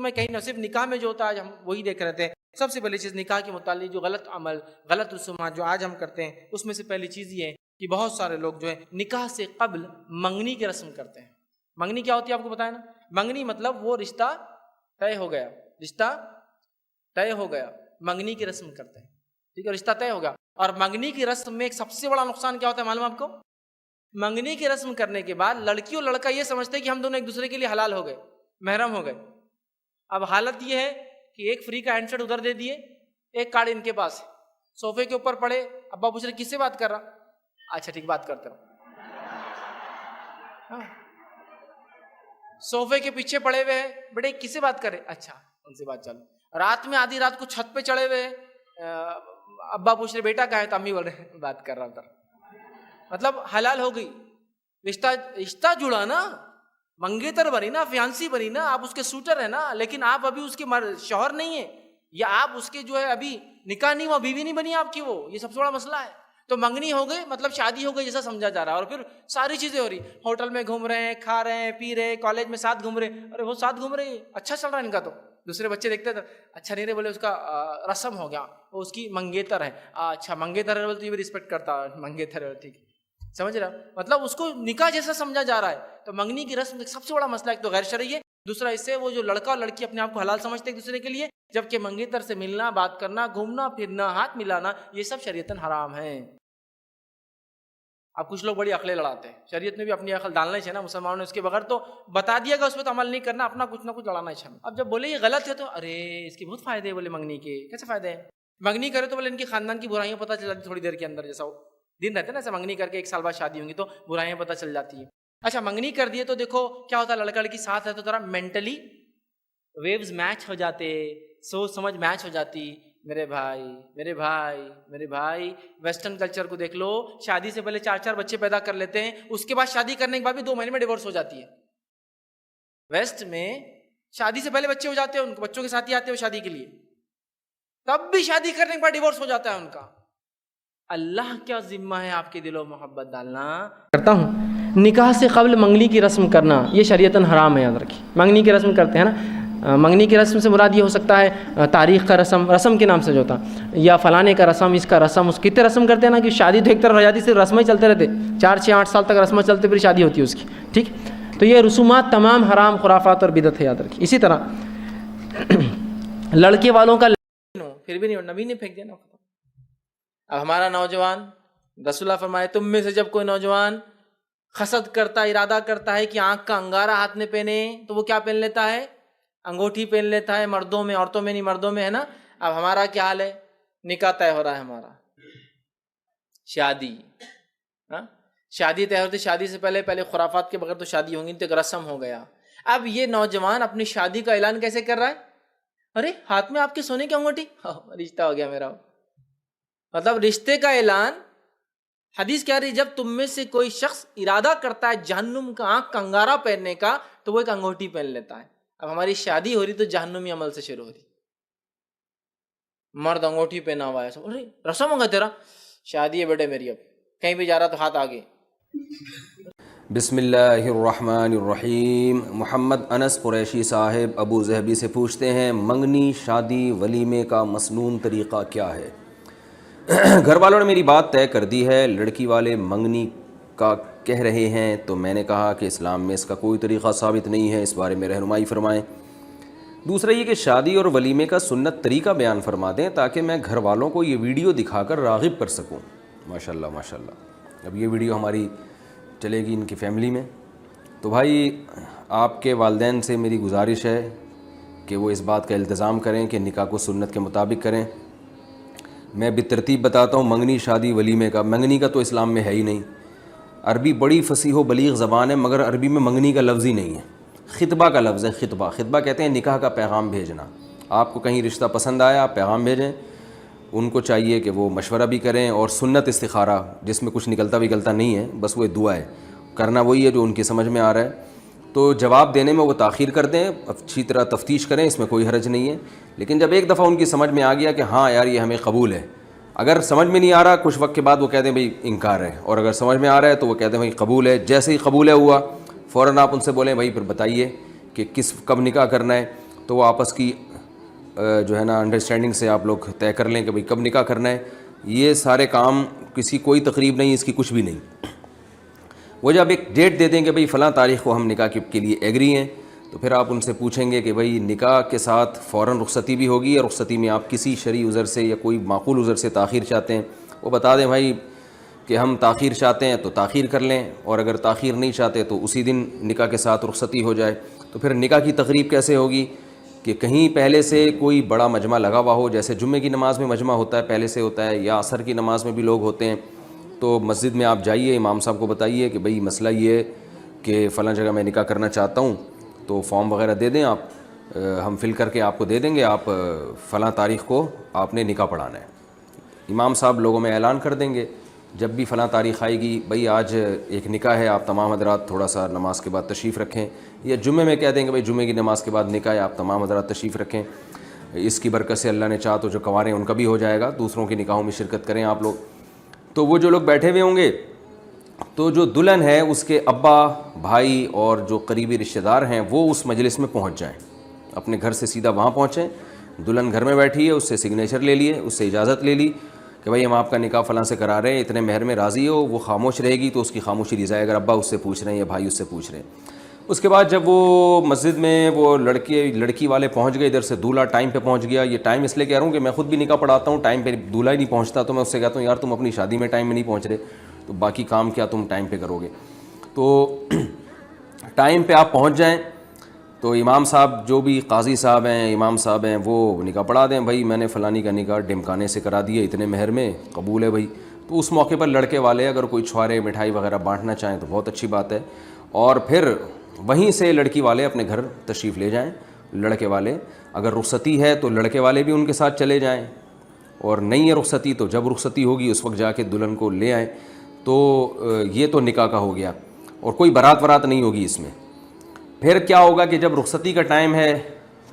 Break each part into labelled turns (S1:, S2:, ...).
S1: میں کہیں نہ صرف نکاح میں جو ہوتا ہے آج ہم وہی دیکھ رہے تھے. سب سے پہلی چیز نکاح کے متعلق جو غلط عمل غلط رسومات جو آج ہم کرتے ہیں اس میں سے پہلی چیز یہ ہے کہ بہت سارے لوگ جو ہے نکاح سے قبل منگنی کی رسم کرتے ہیں. منگنی کیا ہوتی ہے آپ کو بتائیں نا. منگنی مطلب وہ رشتہ طے ہو گیا, رشتہ طے ہو گیا, منگنی کی رسم کرتے ہیں. ٹھیک ہے, رشتہ طے ہو گیا. اور منگنی کی رسم میں ایک سب سے بڑا نقصان کیا ہوتا ہے معلوم آپ کو؟ منگنی کی رسم کرنے کے بعد لڑکی اور لڑکا یہ سمجھتے ہیں کہ ہم دونوں ایک دوسرے کے لیے حلال ہو گئے, محرم ہو گئے. اب حالت یہ ہے کہ ایک فری کا ہینڈ سیٹ ادھر دے دیے, ایک کارڈ ان کے پاس ہے, صوفے کے اوپر پڑے. ابا پوچھ رہے کس سے بات کر رہا؟ اچھا ٹھیک بات کرتے رہو. صوفے کے پیچھے پڑے ہوئے ہیں, بیٹے کس سے بات کرے؟ اچھا ان سے بات چالو. رات میں آدھی رات کو چھت پہ چڑھے ہوئے, ابا پوچھ رہے بیٹا کہاں ہے؟ تو امی بول رہے بات کر رہا ادھر. مطلب حلال ہو گئی, رشتہ جڑا نا, منگیتر بنی نا, فیانسی بنی نا, آپ اس کے سوٹر ہیں نا, لیکن آپ ابھی اس کے شوہر نہیں ہیں, یا آپ اس کے جو ہے ابھی نکاح نہیں ہوا, بیوی نہیں بنی آپ کی وہ. یہ سب سے بڑا مسئلہ ہے. تو منگنی ہو گئی مطلب شادی ہو گئی جیسا سمجھا جا رہا ہے. اور پھر ساری چیزیں ہو رہی, ہوٹل میں گھوم رہے ہیں, کھا رہے ہیں, پی رہے ہیں, کالج میں ساتھ گھوم رہے ہیں. ارے وہ ساتھ گھوم رہے ہیں, اچھا چل رہا ہے ان کا. تو دوسرے بچے دیکھتے تھے, اچھا نہیں رہے بولے اس کا رسم ہو گیا, وہ اس کی منگیتر ہے. اچھا منگیتر ہے بولے تو یہ بھی رسپیکٹ کرتا ہے, منگیتر ہے ٹھیک, سمجھ رہا. مطلب اس کو نکاح جیسا سمجھا جا رہا ہے. تو منگنی کی رسم سب سے بڑا مسئلہ ایک تو غیر شرعی ہے, دوسرا اس سے وہ جو لڑکا اور لڑکی اپنے آپ کو حلال سمجھتے ہیں ایک دوسرے کے لیے, جبکہ منگیتر سے ملنا, بات کرنا, گھومنا پھرنا, ہاتھ ملانا, یہ سب شریعتاً حرام ہے. اب کچھ لوگ بڑی عقلیں لڑاتے ہیں, شریعت میں بھی اپنی عقل ڈالنا ہی چاہیے نا مسلمانوں نے, اس کے بغیر تو بتا دیا گا اس پہ تو عمل نہیں کرنا, اپنا کچھ نہ کچھ لڑانا چاہیے. اب جب بولے یہ غلط ہے تو ارے اس کے بہت فائدے ہیں, بولے منگنی کے کیسے فائدے ہیں؟ منگنی کرے تو بولے ان کے خاندان کی برائیاں پتہ چل جاتی تھوڑی دیر کے اندر, جیسا دن رہتے ہیں نا ایسا منگنی کر کے 1 سال بعد شادی ہوں گی تو برائیاں پتہ چل جاتی ہیں. اچھا منگنی کر دیے تو دیکھو کیا ہوتا ہے, لڑکا لڑکی ساتھ ہے تو ذرا مینٹلی ویوز میچ ہو جاتے, سوچ سمجھ میچ ہو جاتی. میرے بھائی ویسٹرن کلچر کو دیکھ لو, شادی سے پہلے 4 بچے پیدا کر لیتے ہیں, اس کے بعد شادی کرنے کے بعد بھی 2 مہینے میں ڈیورس ہو جاتی ہے. ویسٹ میں شادی سے پہلے بچے ہو جاتے ہیں, ان کے بچوں کے ساتھ ہی آتے ہیں وہ شادی کے لیے, تب بھی شادی کرنے کے بعد ڈیورس ہو جاتا ہے ان کا. اللہ کیا ذمہ ہے آپ کے دلوں محبت ڈالنا. کرتا ہوں نکاح سے قبل منگنی کی رسم کرنا یہ شریعتاً حرام ہے, یاد رکھیے. منگنی کی رسم کرتے ہیں نا, منگنی کی رسم سے مراد یہ ہو سکتا ہے تاریخ کا رسم کے نام سے جو ہوتا, یا فلانے کا رسم, اس کا رسم, اس کتنے رسم کرتے ہیں نا کہ شادی تو ایک طرف رہ جاتی, صرف رسمیں چلتے رہتے, 4 6 8 سال تک رسمیں چلتے پھر شادی ہوتی ہے اس کی. ٹھیک, تو یہ رسومات تمام حرام, خرافات اور بدعت ہے, یاد رکھیے. اسی طرح لڑکے والوں کا پھر بھی نہیں, نبی نے پھینک دیا نا. اب ہمارا نوجوان, رسول اللہ فرمائے تم میں سے جب کوئی نوجوان حسد کرتا, ارادہ کرتا ہے کہ آنکھ کا انگارہ ہاتھ میں پہنے, تو وہ کیا پہن لیتا ہے؟ انگوٹھی پہن لیتا ہے, مردوں میں, عورتوں میں نہیں, مردوں میں, ہے نا. اب ہمارا کیا حال ہے؟ نکاح طے ہو رہا ہے ہمارا, شادی طے ہوتی, شادی سے پہلے خرافات کے بغیر تو شادی ہوں گی, تو ایک رسم ہو گیا. اب یہ نوجوان اپنی شادی کا اعلان کیسے کر رہا ہے؟ ارے ہاتھ میں آپ کے سونے کی انگوٹھی, رشتہ ہو گیا میرا. مطلب رشتے کا اعلان. حدیث کہہ رہی جب تم میں سے کوئی شخص ارادہ کرتا ہے جہنم کا آنکھ کا انگارہ پہننے کا, تو وہ ایک انگوٹھی پہن لیتا ہے. اب ہماری شادی ہو رہی تو جہنمی عمل سے شروع ہو رہی, مرد انگوٹھی پہنا ہوا ہے, ارے رسم ہوگا تیرا, شادی ہے بیٹے میری, اب کہیں بھی جا رہا تو ہاتھ آگے.
S2: بسم اللہ الرحمن الرحیم. محمد انس قریشی صاحب ابو ظہبی سے پوچھتے ہیں منگنی, شادی, ولیمے کا مسنون طریقہ کیا ہے؟ گھر والوں نے میری بات طے کر دی ہے, لڑکی والے منگنی کا کہہ رہے ہیں, تو میں نے کہا کہ اسلام میں اس کا کوئی طریقہ ثابت نہیں ہے, اس بارے میں رہنمائی فرمائیں. دوسرا یہ کہ شادی اور ولیمے کا سنت طریقہ بیان فرما دیں تاکہ میں گھر والوں کو یہ ویڈیو دکھا کر راغب کر سکوں. ماشاءاللہ ماشاءاللہ. اب یہ ویڈیو ہماری چلے گی ان کی فیملی میں, تو بھائی آپ کے والدین سے میری گزارش ہے کہ وہ اس بات کا التزام کریں کہ نکاح کو سنت کے مطابق کریں. میں بالترتیب بتاتا ہوں منگنی, شادی, ولیمے کا. منگنی کا تو اسلام میں ہے ہی نہیں. عربی بڑی فصیح و بلیغ زبان ہے, مگر عربی میں منگنی کا لفظ ہی نہیں ہے. خطبہ کا لفظ ہے, خطبہ کہتے ہیں نکاح کا پیغام بھیجنا. آپ کو کہیں رشتہ پسند آیا, آپ پیغام بھیجیں. ان کو چاہیے کہ وہ مشورہ بھی کریں, اور سنت استخارہ جس میں کچھ نکلتا وکلتا نہیں ہے, بس وہ دعا ہے, کرنا وہی ہے جو ان کی سمجھ میں آ رہا ہے. تو جواب دینے میں وہ تاخیر کر دیں, اچھی طرح تفتیش کریں, اس میں کوئی حرج نہیں ہے. لیکن جب ایک دفعہ ان کی سمجھ میں آ گیا کہ ہاں یار یہ ہمیں قبول ہے, اگر سمجھ میں نہیں آ رہا کچھ وقت کے بعد وہ کہتے ہیں بھائی انکار ہے, اور اگر سمجھ میں آ رہا ہے تو وہ کہتے ہیں بھائی قبول ہے. جیسے ہی قبول ہے ہوا فوراً آپ ان سے بولیں بھائی پھر بتائیے کہ کب نکاح کرنا ہے. تو وہ آپس کی جو ہے نا انڈرسٹینڈنگ سے آپ لوگ طے کر لیں کہ بھئی کب نکاح کرنا ہے. یہ سارے کام کسی کوئی تقریب نہیں, اس کی کچھ بھی نہیں. وہ جب ایک ڈیٹ دے دیں کہ بھئی فلاں تاریخ کو ہم نکاح کے لیے ایگری ہیں, تو پھر آپ ان سے پوچھیں گے کہ بھئی نکاح کے ساتھ فوراً رخصتی بھی ہوگی, اور رخصتی میں آپ کسی شرعی عذر سے یا کوئی معقول عذر سے تاخیر چاہتے ہیں, وہ بتا دیں بھائی کہ ہم تاخیر چاہتے ہیں تو تاخیر کر لیں, اور اگر تاخیر نہیں چاہتے تو اسی دن نکاح کے ساتھ رخصتی ہو جائے. تو پھر نکاح کی تقریب کیسے ہوگی کہ کہیں پہلے سے کوئی بڑا مجمع لگا ہوا ہو, جیسے جمعے کی نماز میں مجمع ہوتا ہے پہلے سے ہوتا ہے, یا عصر کی نماز میں بھی لوگ ہوتے ہیں. تو مسجد میں آپ جائیے, امام صاحب کو بتائیے کہ بھئی مسئلہ یہ ہے کہ فلاں جگہ میں نکاح کرنا چاہتا ہوں, تو فارم وغیرہ دے دیں آپ, ہم فل کر کے آپ کو دے دیں گے, آپ فلاں تاریخ کو آپ نے نکاح پڑھانا ہے. امام صاحب لوگوں میں اعلان کر دیں گے جب بھی فلاں تاریخ آئے گی, بھئی آج ایک نکاح ہے, آپ تمام حضرات تھوڑا سا نماز کے بعد تشریف رکھیں. یا جمعے میں کہہ دیں گے بھئی جمعے کی نماز کے بعد نکاح ہے, آپ تمام حضرات تشریف رکھیں. اس کی برکت سے اللہ نے چاہا تو جو کنوارے ہیں ان کا بھی ہو جائے گا, دوسروں کی نکاحوں میں شرکت کریں آپ لوگ. تو وہ جو لوگ بیٹھے ہوئے ہوں گے, تو جو دلہن ہے اس کے ابا, بھائی اور جو قریبی رشتہ دار ہیں وہ اس مجلس میں پہنچ جائیں, اپنے گھر سے سیدھا وہاں پہنچیں. دلہن گھر میں بیٹھی ہے, اس سے سگنیچر لے لیے, اس سے اجازت لے لی کہ بھائی ہم آپ کا نکاح فلاں سے کرا رہے ہیں, اتنے مہر میں راضی ہو. وہ خاموش رہے گی تو اس کی خاموشی رضا ہے, اگر ابا اس سے پوچھ رہے ہیں یا بھائی اس سے پوچھ رہے ہیں. اس کے بعد جب وہ مسجد میں وہ لڑکی والے پہنچ گئے, ادھر سے دولہا ٹائم پہ پہنچ گیا. یہ ٹائم اس لیے کہہ رہا ہوں کہ میں خود بھی نکاح پڑھاتا ہوں, ٹائم پہ دولہا ہی نہیں پہنچتا تو میں اس سے کہتا ہوں یار تم اپنی شادی میں ٹائم میں نہیں پہنچ رہے تو باقی کام کیا تم ٹائم پہ کرو گے. تو ٹائم پہ آپ پہنچ جائیں. تو امام صاحب جو بھی قاضی صاحب ہیں, امام صاحب ہیں, وہ نکاح پڑھا دیں. بھائی میں نے فلانی کا نکاح ڈمکانے سے کرا دیا, اتنے مہر میں قبول ہے بھائی. تو اس موقع پر لڑکے والے اگر کوئی چھوارے مٹھائی وغیرہ بانٹنا چاہیں تو بہت اچھی بات ہے, اور پھر وہیں سے لڑکی والے اپنے گھر تشریف لے جائیں. لڑکے والے اگر رخصتی ہے تو لڑکے والے بھی ان کے ساتھ چلے جائیں, اور نہیں ہے رخصتی تو جب رخصتی ہوگی اس وقت جا کے دلہن کو لے آئیں. تو یہ تو نکاح کا ہو گیا, اور کوئی بارات ورات نہیں ہوگی اس میں. پھر کیا ہوگا کہ جب رخصتی کا ٹائم ہے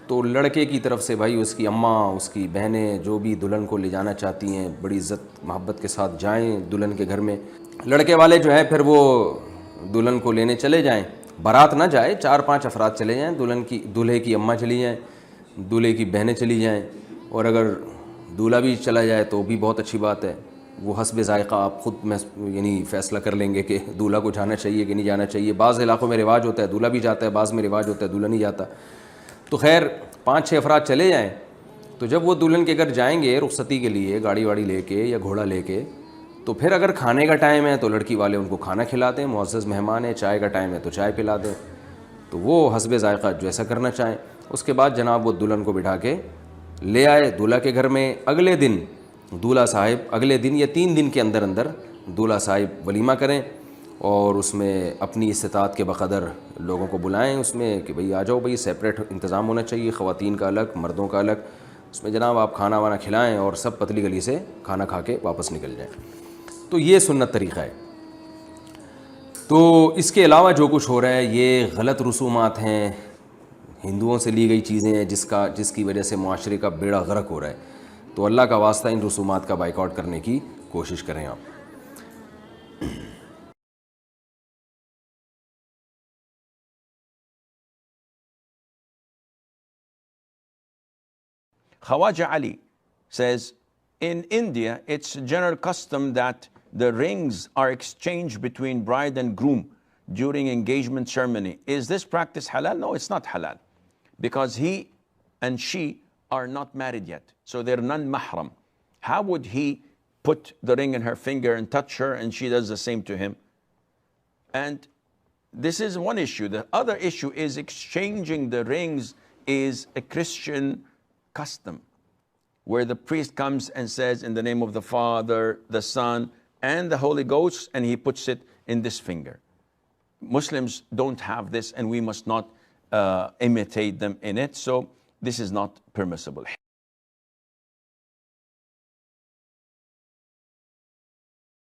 S2: تو لڑکے کی طرف سے بھائی اس کی اماں, اس کی بہنیں جو بھی دلہن کو لے جانا چاہتی ہیں بڑی عزت محبت کے ساتھ جائیں دلہن کے گھر میں. لڑکے والے جو ہے پھر وہ دلہن کو لینے چلے جائیں. بارات نہ جائے, 4-5 افراد چلے جائیں, دولہے کی اماں چلی جائیں, دولہے کی بہنیں چلی جائیں, اور اگر دولہا بھی چلا جائے تو بھی بہت اچھی بات ہے. وہ حسب ذائقہ آپ خود میں یعنی فیصلہ کر لیں گے کہ دولہا کو جانا چاہیے کہ نہیں جانا چاہیے. بعض علاقوں میں رواج ہوتا ہے دولہا بھی جاتا ہے, بعض میں رواج ہوتا ہے دولہا نہیں جاتا. تو خیر 5-6 افراد چلے جائیں. تو جب وہ دلہن کے گھر جائیں گے رخصتی کے لیے گاڑی واڑی لے کے یا گھوڑا لے کے, تو پھر اگر کھانے کا ٹائم ہے تو لڑکی والے ان کو کھانا کھلا دیں, معزز مہمان ہیں, چائے کا ٹائم ہے تو چائے پلا دیں. تو وہ حسب ذائقہ جیسا کرنا چاہیں. اس کے بعد جناب وہ دلہن کو بٹھا کے لے آئے دولہا کے گھر میں. اگلے دن دولہا صاحب اگلے دن یا 3 دن کے اندر دولہا صاحب ولیمہ کریں, اور اس میں اپنی استطاعت کے بقدر لوگوں کو بلائیں اس میں کہ بھئی آ جاؤ بھئی, سیپریٹ انتظام ہونا چاہیے, خواتین کا الگ مردوں کا الگ. اس میں جناب آپ کھانا وانا کھلائیں اور سب پتلی گلی سے کھانا کھا کے واپس نکل جائیں. تو یہ سنت طریقہ ہے. تو اس کے علاوہ جو کچھ ہو رہا ہے یہ غلط رسومات ہیں, ہندوؤں سے لی گئی چیزیں ہیں جس کی وجہ سے معاشرے کا بیڑا غرق ہو رہا ہے. تو اللہ کا واسطہ ان رسومات کا بائیکاٹ کرنے کی کوشش کریں آپ.
S3: Khawaja Ali says, in India, it's general custom that the rings are exchanged between bride and groom during engagement ceremony. Is this practice halal? No, it's not halal, because he and she are not married yet, so they're non-mahram. How would he put the ring in her finger and touch her and she does the same to him? And this is one issue. The other issue is exchanging the rings is a Christian custom, where the priest comes and says, in the name of the Father, the Son, and the Holy Ghost, and he puts it in this finger. Muslims don't have this, and we must not imitate them in it. So this is not permissible.